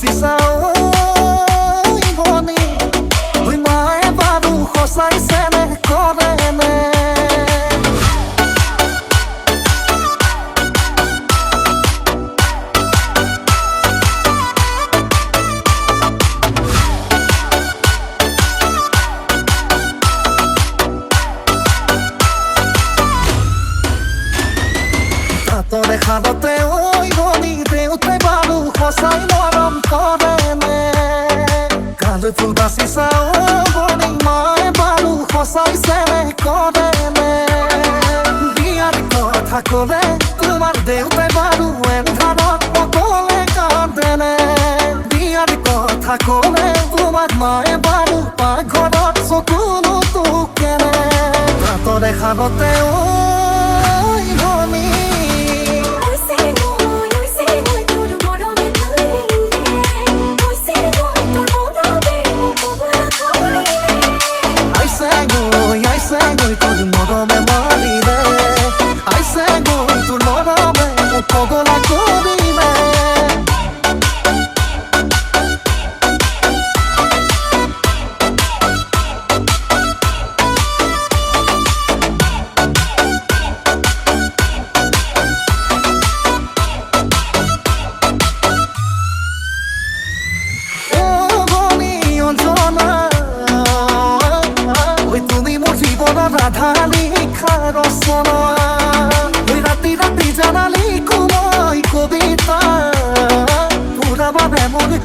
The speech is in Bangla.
বাচিছা ঐ ভনী ঐ মায়ে বাৰু সঁচাইছেনে কৰেনে তৰে খাদতে ঐ ভনী দেউতে বাৰু সঁচাই মৰম কৰেনে কালৈ ফুল বাচিছা ভনী মায়ে বাৰু সঁচাইছেনে কৰেনে বিয়াৰ কথা ক'লে তোমাৰ দেউতে বাৰু এন্ধাৰত অকলে কান্দেনে বিয়াৰ কথা ক'লে তোমাৰ মায়ে বাৰু পাকঘৰত চকু নুটুকেনে তৰে খাদতে ঐ ভনী Aicheng Oi তোর মরমে মারিলে Aicheng Oi তোর মরমে পগলা করিলে রাধালি খারসনা ওই রাতি রাতি জানালি কুমাই কবিতা পুরা বাবে মনে